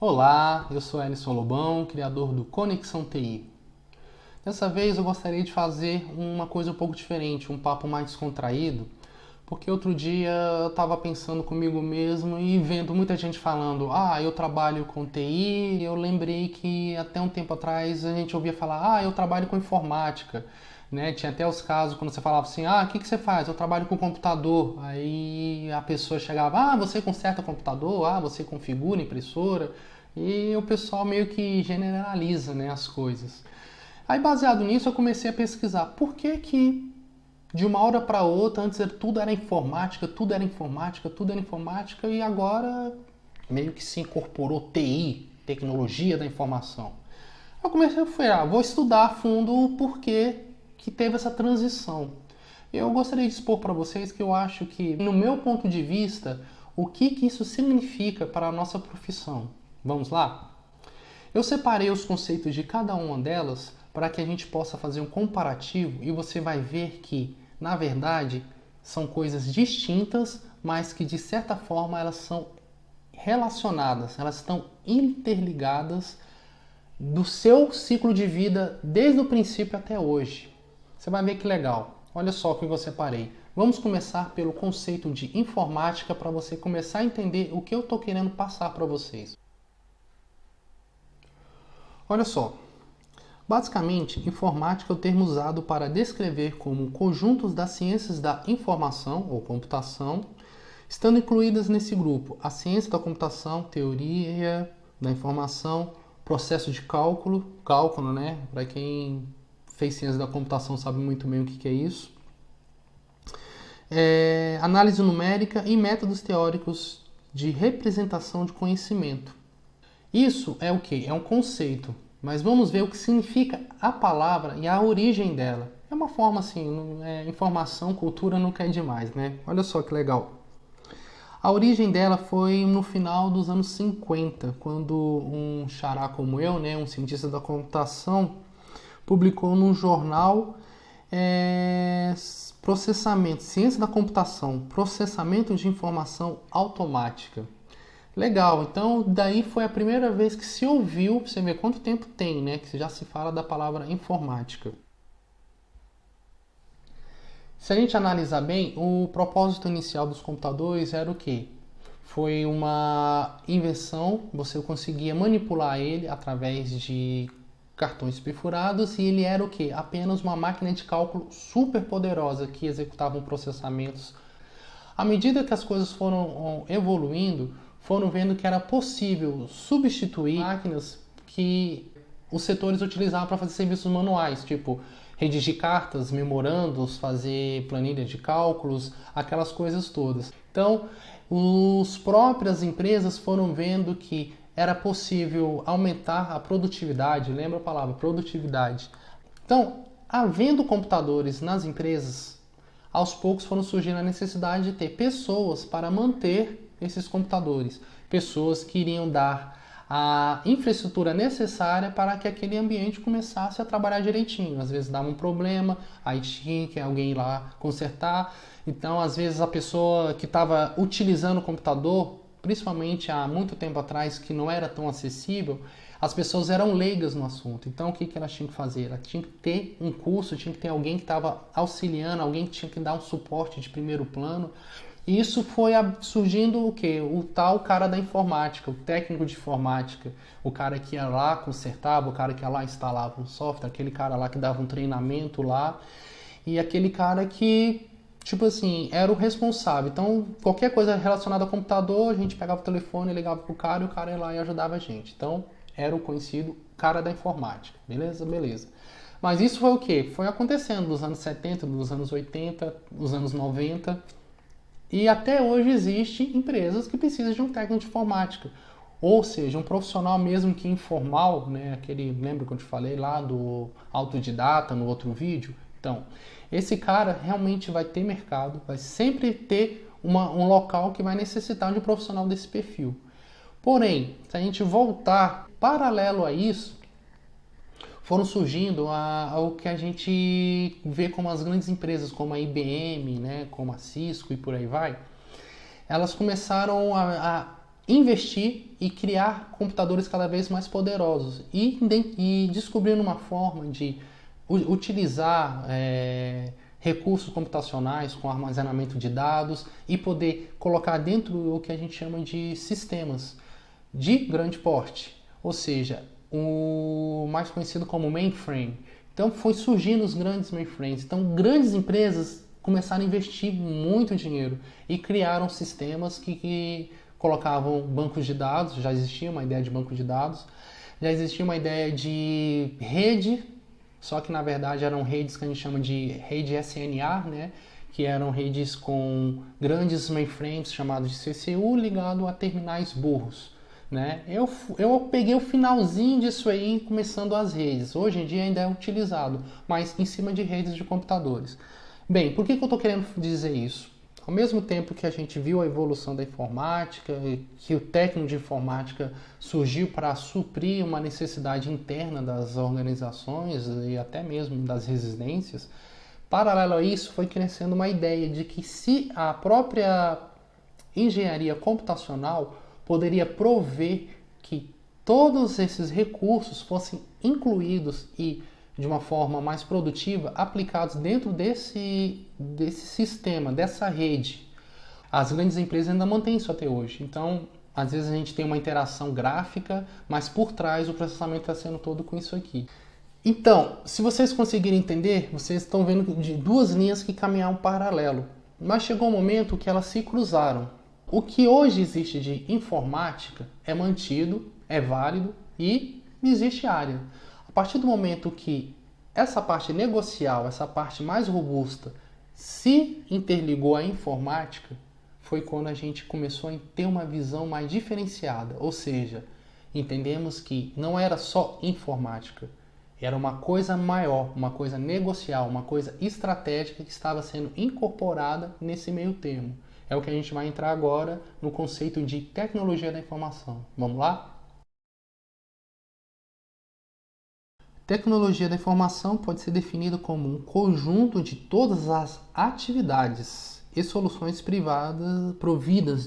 Olá, eu sou Ellison Lobão, criador do Conexão TI. Dessa vez eu gostaria de fazer uma coisa um pouco diferente, um papo mais descontraído, porque outro dia eu estava pensando comigo mesmo e vendo muita gente falando eu trabalho com TI, e eu lembrei que até um tempo atrás a gente ouvia falar eu trabalho com informática. Né? Tinha até os casos quando você falava assim, o que você faz? Eu trabalho com computador. Aí a pessoa chegava, você conserta computador? Você configura impressora? E o pessoal meio que generaliza, né, as coisas. Aí baseado nisso eu comecei a pesquisar por que de uma hora para outra, antes tudo era informática, tudo era informática, tudo era informática e agora meio que se incorporou TI, tecnologia da informação. Eu comecei a vou estudar a fundo o porquê que teve essa transição. Eu gostaria de expor para vocês que eu acho que, no meu ponto de vista, o que isso significa para a nossa profissão. Vamos lá? Eu separei os conceitos de cada uma delas para que a gente possa fazer um comparativo e você vai ver que, na verdade, são coisas distintas, mas que de certa forma elas são relacionadas, elas estão interligadas do seu ciclo de vida desde o princípio até hoje. Você vai ver que legal. Olha só o que eu separei. Vamos começar pelo conceito de informática para você começar a entender o que eu estou querendo passar para vocês. Olha só. Basicamente, informática é o termo usado para descrever como conjuntos das ciências da informação ou computação, estando incluídas nesse grupo a ciência da computação, teoria da informação, processo de cálculo, né? Para quem fez ciência da computação sabe muito bem o que é isso. Análise numérica e métodos teóricos de representação de conhecimento. Isso é o que? É um conceito, mas vamos ver o que significa a palavra e a origem dela. É uma forma assim, informação, cultura nunca é demais, né? Olha só que legal. A origem dela foi no final dos anos 50, quando um xará como eu, né, um cientista da computação, publicou num jornal processamento, ciência da computação, processamento de informação automática. Legal, então daí foi a primeira vez que se ouviu, você vê quanto tempo tem, né, que já se fala da palavra informática. Se a gente analisar bem, o propósito inicial dos computadores era o quê? Foi uma invenção, você conseguia manipular ele através de cartões perfurados e ele era o quê? Apenas uma máquina de cálculo super poderosa que executava processamentos. À medida que as coisas foram evoluindo, foram vendo que era possível substituir máquinas que os setores utilizavam para fazer serviços manuais, tipo redigir cartas, memorandos, fazer planilhas de cálculos, aquelas coisas todas. Então, as próprias empresas foram vendo que era possível aumentar a produtividade, lembra a palavra produtividade. Então, havendo computadores nas empresas, aos poucos foram surgindo a necessidade de ter pessoas para manter esses computadores, pessoas que iriam dar a infraestrutura necessária para que aquele ambiente começasse a trabalhar direitinho. Às vezes dava um problema, aí tinha que alguém ir lá consertar. Então, às vezes a pessoa que estava utilizando o computador, principalmente há muito tempo atrás, que não era tão acessível, as pessoas eram leigas no assunto. Então, o que elas tinham que fazer? Elas tinham que ter um curso, tinha que ter alguém que estava auxiliando, alguém que tinha que dar um suporte de primeiro plano. E isso foi surgindo o quê? O tal cara da informática, o técnico de informática, o cara que ia lá, consertava, o cara que ia lá, instalava um software, aquele cara lá que dava um treinamento lá, e aquele cara que, tipo assim, era o responsável. Então, qualquer coisa relacionada ao computador, a gente pegava o telefone, ligava pro cara e o cara ia lá e ajudava a gente. Então, era o conhecido cara da informática, beleza? Beleza. Mas isso foi o quê? Foi acontecendo nos anos 70, nos anos 80, nos anos 90... E até hoje existem empresas que precisam de um técnico de informática. Ou seja, um profissional mesmo que informal, né? Lembra que eu te falei lá do autodidata no outro vídeo? Então, esse cara realmente vai ter mercado, vai sempre ter um local que vai necessitar de um profissional desse perfil. Porém, se a gente voltar paralelo a isso, foram surgindo o que a gente vê como as grandes empresas, como a IBM, né, como a Cisco e por aí vai. Elas começaram a investir e criar computadores cada vez mais poderosos e descobrindo uma forma de utilizar recursos computacionais com armazenamento de dados e poder colocar dentro do que a gente chama de sistemas de grande porte, ou seja, o mais conhecido como mainframe. Então foi surgindo os grandes mainframes. Então grandes empresas começaram a investir muito dinheiro e criaram sistemas que colocavam bancos de dados. Já existia uma ideia de banco de dados, já existia uma ideia de rede, só que na verdade eram redes que a gente chama de rede SNA, né? Que eram redes com grandes mainframes chamados de CCU ligado a terminais burros. Né? Eu peguei o finalzinho disso aí começando as redes. Hoje em dia ainda é utilizado, mas em cima de redes de computadores. Bem, por que eu estou querendo dizer isso? Ao mesmo tempo que a gente viu a evolução da informática, que o técnico de informática surgiu para suprir uma necessidade interna das organizações e até mesmo das residências, paralelo a isso foi crescendo uma ideia de que se a própria engenharia computacional poderia prover que todos esses recursos fossem incluídos e de uma forma mais produtiva aplicados dentro desse sistema, dessa rede. As grandes empresas ainda mantêm isso até hoje. Então, às vezes a gente tem uma interação gráfica, mas por trás o processamento está sendo todo com isso aqui. Então, se vocês conseguirem entender, vocês estão vendo de duas linhas que caminharam paralelo. Mas chegou um momento que elas se cruzaram. O que hoje existe de informática é mantido, é válido e existe área. A partir do momento que essa parte negocial, essa parte mais robusta, se interligou à informática, foi quando a gente começou a ter uma visão mais diferenciada. Ou seja, entendemos que não era só informática, era uma coisa maior, uma coisa negocial, uma coisa estratégica que estava sendo incorporada nesse meio termo. É o que a gente vai entrar agora no conceito de tecnologia da informação. Vamos lá? Tecnologia da informação pode ser definida como um conjunto de todas as atividades e soluções providas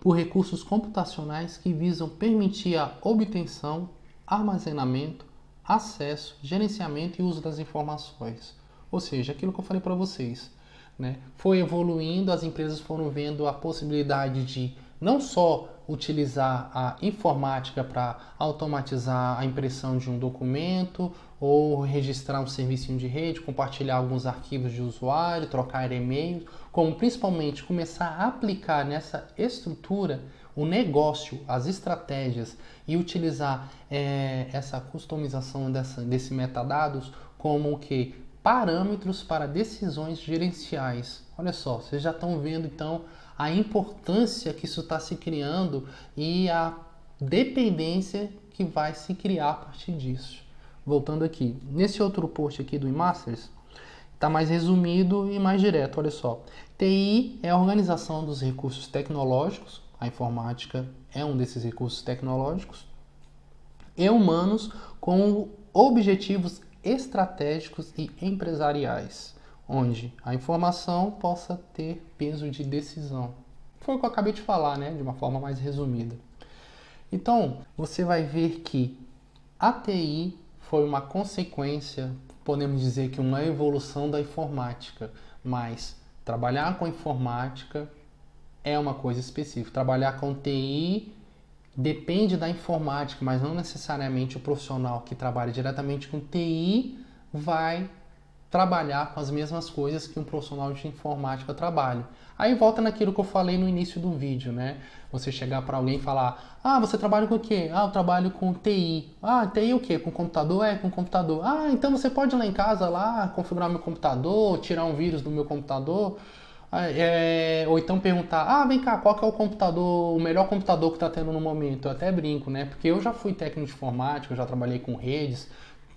por recursos computacionais que visam permitir a obtenção, armazenamento, acesso, gerenciamento e uso das informações. Ou seja, aquilo que eu falei para vocês. Né? Foi evoluindo, as empresas foram vendo a possibilidade de não só utilizar a informática para automatizar a impressão de um documento ou registrar um serviço de rede, compartilhar alguns arquivos de usuário, trocar e-mails, como principalmente começar a aplicar nessa estrutura o negócio, as estratégias e utilizar essa customização desse metadados como o que? Parâmetros para decisões gerenciais. Olha só, vocês já estão vendo então a importância que isso está se criando e a dependência que vai se criar a partir disso. Voltando aqui, nesse outro post aqui do eMasters, está mais resumido e mais direto, olha só. TI é a organização dos recursos tecnológicos, a informática é um desses recursos tecnológicos, e humanos com objetivos estratégicos e empresariais, onde a informação possa ter peso de decisão. Foi o que eu acabei de falar, né? De uma forma mais resumida. Então, você vai ver que a TI foi uma consequência, podemos dizer que uma evolução da informática, mas trabalhar com informática é uma coisa específica. Trabalhar com TI depende da informática, mas não necessariamente o profissional que trabalha diretamente com TI vai trabalhar com as mesmas coisas que um profissional de informática trabalha. Aí volta naquilo que eu falei no início do vídeo, né? Você chegar para alguém e falar: ah, você trabalha com o quê? Ah, eu trabalho com TI. Ah, TI o quê? Com computador? É, com computador. Ah, então você pode ir lá em casa lá, configurar meu computador, tirar um vírus do meu computador. Ou então perguntar: ah, vem cá, qual que é o computador, o melhor computador que está tendo no momento? Eu até brinco, né? Porque eu já fui técnico de informática, eu já trabalhei com redes,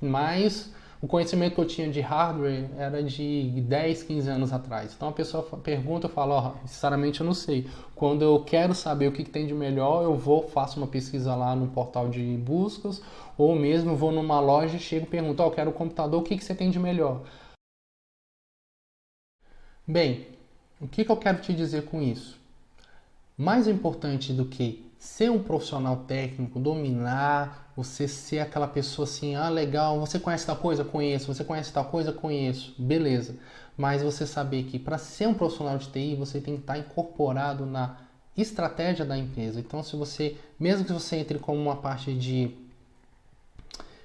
mas o conhecimento que eu tinha de hardware era de 10, 15 anos atrás. Então a pessoa pergunta, eu falo: ó, sinceramente eu não sei. Quando eu quero saber o que tem de melhor, eu faço uma pesquisa lá no portal de buscas, ou mesmo vou numa loja e chego e pergunto: ó, eu quero um computador, o que você tem de melhor? Bem, o que eu quero te dizer com isso? Mais importante do que ser um profissional técnico, dominar, você ser aquela pessoa assim, ah, legal, você conhece tal coisa? Conheço. Você conhece tal coisa? Conheço. Beleza. Mas você saber que para ser um profissional de TI, você tem que estar incorporado na estratégia da empresa. Então, se você, mesmo que você entre como uma parte de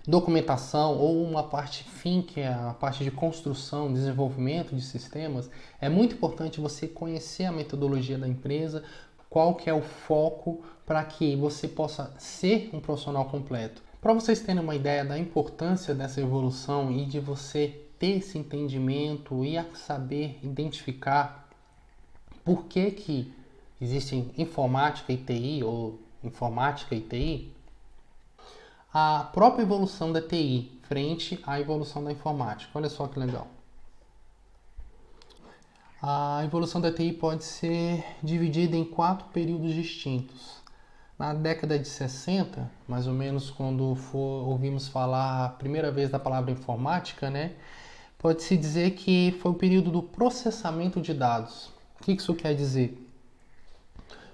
documentação ou uma parte fim, que é a parte de construção, desenvolvimento de sistemas, é muito importante você conhecer a metodologia da empresa, qual que é o foco para que você possa ser um profissional completo. Para vocês terem uma ideia da importância dessa evolução e de você ter esse entendimento e saber identificar por que existem informática e TI ou informática e TI, a própria evolução da TI frente à evolução da informática. Olha só que legal. A evolução da TI pode ser dividida em 4 períodos distintos. Na década de 60, mais ou menos quando ouvimos falar a primeira vez da palavra informática, né? Pode-se dizer que foi o período do processamento de dados. O que isso quer dizer?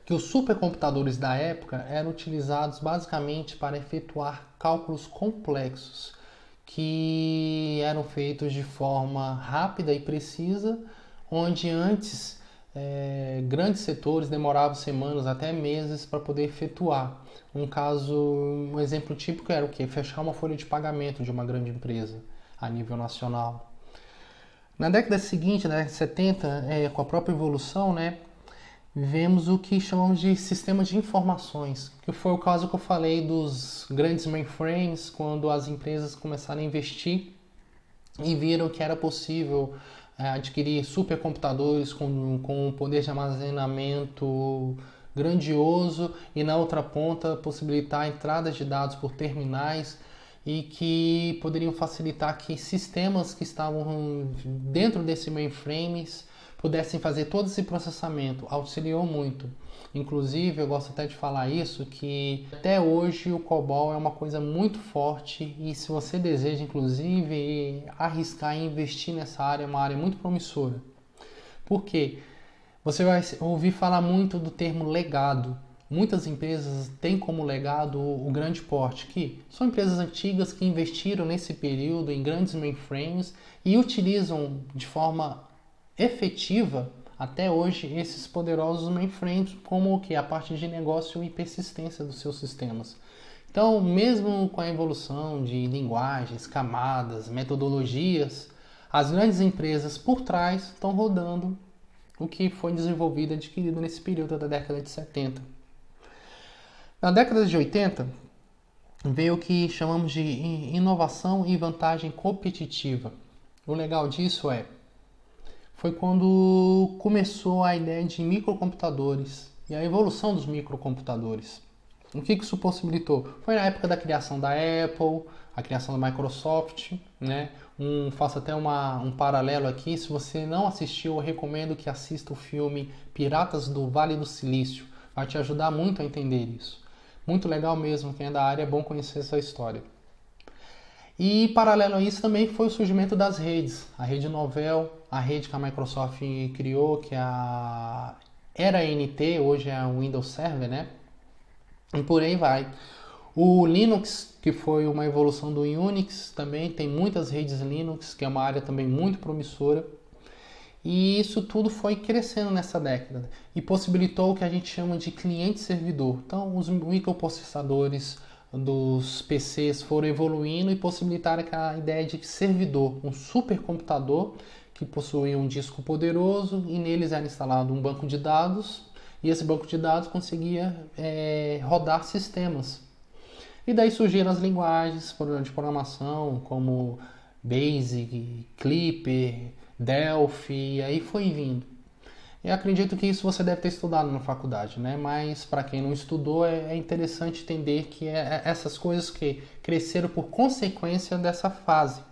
Que os supercomputadores da época eram utilizados basicamente para efetuar cálculos complexos, que eram feitos de forma rápida e precisa, onde antes grandes setores demoravam semanas até meses para poder efetuar. Um exemplo típico era o quê? Fechar uma folha de pagamento de uma grande empresa a nível nacional. Na década seguinte, na década de 70, com a própria evolução, né, vemos o que chamamos de sistemas de informações, que foi o caso que eu falei dos grandes mainframes, quando as empresas começaram a investir e viram que era possível adquirir supercomputadores com um poder de armazenamento grandioso e na outra ponta possibilitar entradas de dados por terminais e que poderiam facilitar que sistemas que estavam dentro desse mainframes pudessem fazer todo esse processamento. Auxiliou muito. Inclusive, eu gosto até de falar isso, que até hoje o COBOL é uma coisa muito forte e se você deseja, inclusive, arriscar e investir nessa área, é uma área muito promissora. Por quê? Você vai ouvir falar muito do termo legado. Muitas empresas têm como legado o grande porte, que são empresas antigas que investiram nesse período em grandes mainframes e utilizam de forma efetiva até hoje esses poderosos mainframes como o que? A parte de negócio e persistência dos seus sistemas. Então, mesmo com a evolução de linguagens, camadas, metodologias, as grandes empresas por trás estão rodando o que foi desenvolvido e adquirido nesse período da década de 70. Na década de 80, veio o que chamamos de inovação e vantagem competitiva. O legal disso foi quando começou a ideia de microcomputadores e a evolução dos microcomputadores. O que isso possibilitou? Foi na época da criação da Apple, a criação da Microsoft, né? Faço até um paralelo aqui. Se você não assistiu, eu recomendo que assista o filme Piratas do Vale do Silício. Vai te ajudar muito a entender isso. Muito legal mesmo, quem é da área é bom conhecer essa história. E paralelo a isso também foi o surgimento das redes. A rede Novell, a rede que a Microsoft criou, que era a NT, hoje é a Windows Server, né? E por aí vai. O Linux, que foi uma evolução do Unix, também tem muitas redes Linux, que é uma área também muito promissora. E isso tudo foi crescendo nessa década e possibilitou o que a gente chama de cliente-servidor. Então, os microprocessadores dos PCs foram evoluindo e possibilitaram a ideia de servidor, um supercomputador que possuía um disco poderoso e neles era instalado um banco de dados e esse banco de dados conseguia rodar sistemas. E daí surgiram as linguagens de programação como Basic, Clipper, Delphi, e aí foi vindo. Eu acredito que isso você deve ter estudado na faculdade, né? Mas para quem não estudou é interessante entender que essas coisas que cresceram por consequência dessa fase.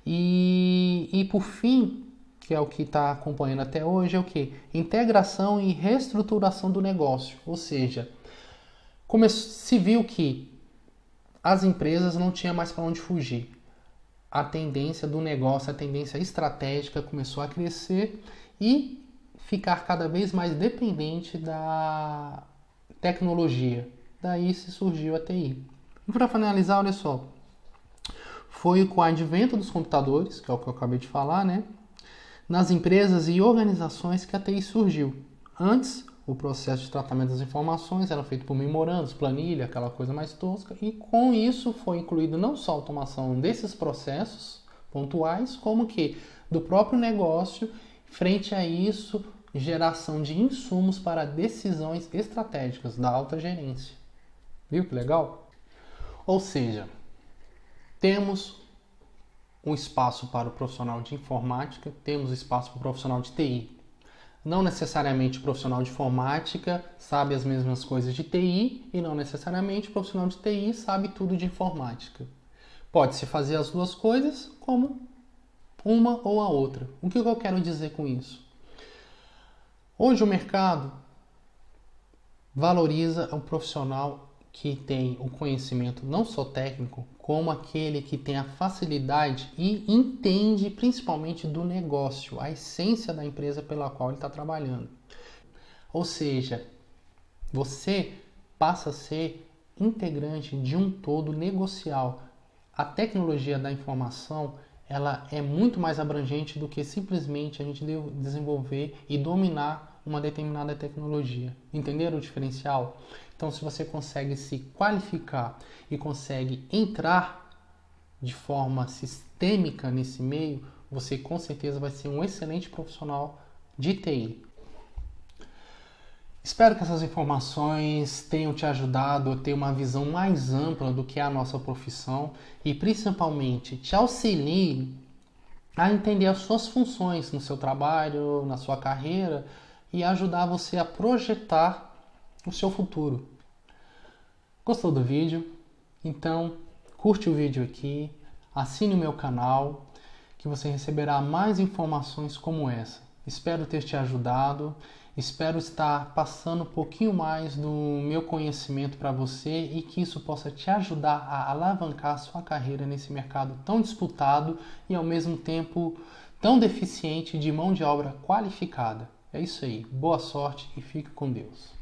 E por fim, que é o que está acompanhando até hoje, é o que? Integração e reestruturação do negócio. Ou seja, se viu que as empresas não tinham mais para onde fugir. A tendência do negócio, a tendência estratégica começou a crescer e ficar cada vez mais dependente da tecnologia. Daí se surgiu a TI. E para finalizar, olha só, foi com o advento dos computadores, que é o que eu acabei de falar, né? Nas empresas e organizações que a TI surgiu. Antes, o processo de tratamento das informações era feito por memorandos, planilha, aquela coisa mais tosca, e com isso foi incluído não só a automação desses processos pontuais, como que do próprio negócio, frente a isso, geração de insumos para decisões estratégicas da alta gerência. Viu que legal? Ou seja, temos um espaço para o profissional de informática, temos espaço para o profissional de TI. Não necessariamente o profissional de informática sabe as mesmas coisas de TI e não necessariamente o profissional de TI sabe tudo de informática. Pode-se fazer as duas coisas como uma ou a outra. O que eu quero dizer com isso? Hoje o mercado valoriza o profissional que tem o conhecimento não só técnico, como aquele que tem a facilidade e entende principalmente do negócio, a essência da empresa pela qual ele está trabalhando. Ou seja, você passa a ser integrante de um todo negocial. A tecnologia da informação, ela é muito mais abrangente do que simplesmente a gente desenvolver e dominar uma determinada tecnologia. Entenderam o diferencial? Então, se você consegue se qualificar e consegue entrar de forma sistêmica nesse meio, você com certeza vai ser um excelente profissional de TI. Espero que essas informações tenham te ajudado a ter uma visão mais ampla do que é a nossa profissão e principalmente te auxiliem a entender as suas funções no seu trabalho, na sua carreira e ajudar você a projetar o seu futuro. Gostou do vídeo? Então curte o vídeo aqui, assine o meu canal que você receberá mais informações como essa. Espero ter te ajudado, espero estar passando um pouquinho mais do meu conhecimento para você e que isso possa te ajudar a alavancar a sua carreira nesse mercado tão disputado e ao mesmo tempo tão deficiente de mão de obra qualificada. É isso aí, boa sorte e fique com Deus.